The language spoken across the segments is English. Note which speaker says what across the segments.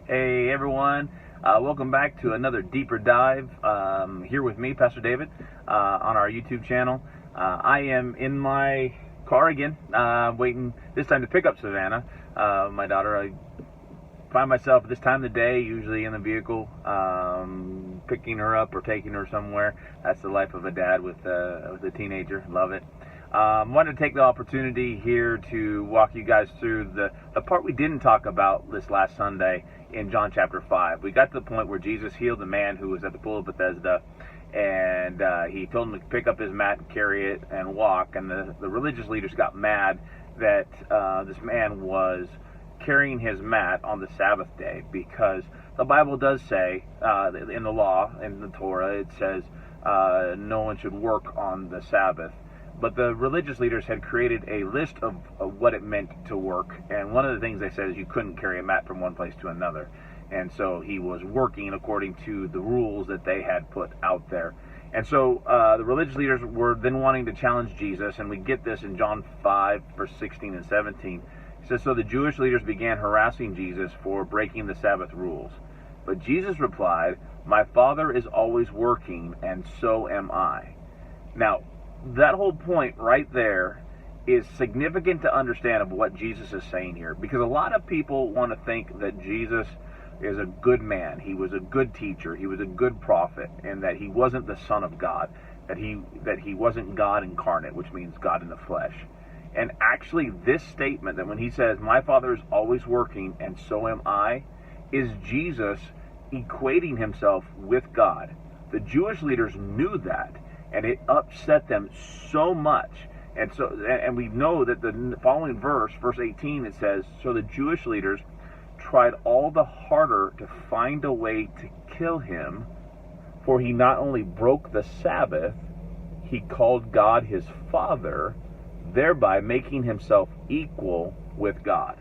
Speaker 1: Hey everyone, welcome back to another deeper dive here with me, Pastor David, on our YouTube channel. I am in my car again, waiting this time to pick up Savannah, my daughter. I find myself at this time of the day usually in the vehicle, picking her up or taking her somewhere. That's the life of a dad with a teenager. Love it. Wanted to take the opportunity here to walk you guys through the part we didn't talk about this last Sunday in John chapter 5. We got to the point where Jesus healed the man who was at the pool of Bethesda, and he told him to pick up his mat and carry it and walk. And the religious leaders got mad that this man was carrying his mat on the Sabbath day, because the Bible does say in the law, in the Torah, it says no one should work on the Sabbath. But the religious leaders had created a list of what it meant to work, and one of the things they said is you couldn't carry a mat from one place to another. And so he was working according to the rules that they had put out there. And so the religious leaders were then wanting to challenge Jesus, and we get this in John 5, verse 16 and 17. It says, "So the Jewish leaders began harassing Jesus for breaking the Sabbath rules. But Jesus replied, 'My Father is always working, and so am I.'" Now, that whole point right there is significant to understand of what Jesus is saying here, because a lot of people want to think that Jesus is a good man, he was a good teacher, he was a good prophet, and that he wasn't the Son of God, that he wasn't God incarnate, which means God in the flesh. And actually, this statement that when he says, "My Father is always working, and so am I," is Jesus equating himself with God. The Jewish leaders knew that, and it upset them so much. And we know that the following verse 18, it says, "So the Jewish leaders tried all the harder to find a way to kill him, for he not only broke the Sabbath, he called God his Father, thereby making himself equal with God."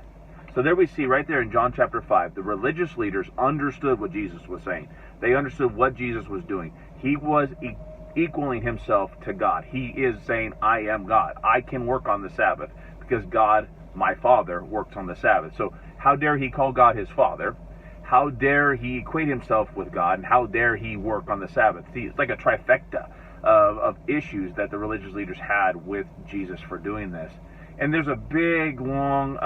Speaker 1: So there we see right there in John chapter 5, the religious leaders understood what Jesus was saying. They understood what Jesus was doing. He was equaling himself to God. He is saying, "I am God. I can work on the Sabbath because God, my Father, works on the Sabbath." So how dare he call God his Father? How dare he equate himself with God? And how dare he work on the Sabbath? See, it's like a trifecta of issues that the religious leaders had with Jesus for doing this. And there's a big, long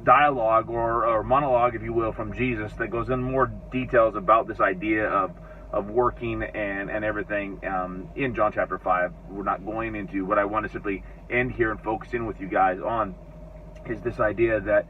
Speaker 1: dialogue or monologue, if you will, from Jesus that goes in more details about this idea of working and everything in John chapter 5. We're not going into. What I want to simply end here and focus in with you guys on is this idea that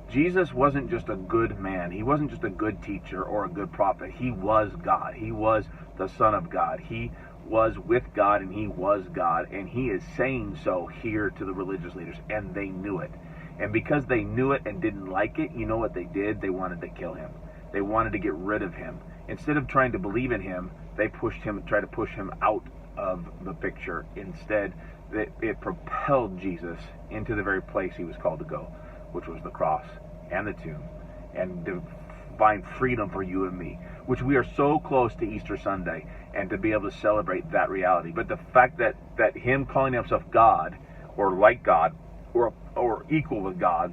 Speaker 1: Jesus wasn't just a good man. He wasn't just a good teacher or a good prophet. He was God. He was the Son of God. He was with God, and he was God. And he is saying so here to the religious leaders, and they knew it. And because they knew it and didn't like it, you know what they did? They wanted to kill him. They wanted to get rid of him. Instead of trying to believe in him, they tried to push him out of the picture. Instead, it propelled Jesus into the very place he was called to go, which was the cross and the tomb, and to find freedom for you and me, which we are so close to Easter Sunday, and to be able to celebrate that reality. But the fact that him calling himself God, or like God, or equal with God,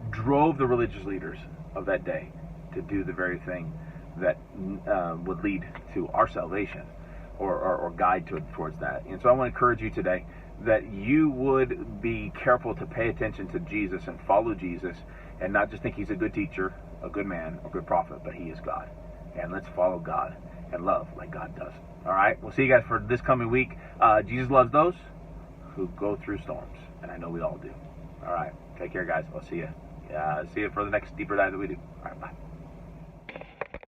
Speaker 1: drove the religious leaders of that day to do the very thing that would lead to our salvation, or guide towards that. And so I want to encourage you today that you would be careful to pay attention to Jesus and follow Jesus, and not just think he's a good teacher, a good man, or good prophet, but he is God. And let's follow God and love like God does. All right, we'll see you guys for this coming week. Jesus loves those who go through storms, and I know we all do. All right, take care, guys. I'll see you. See you for the next deeper dive that we do. All right, bye.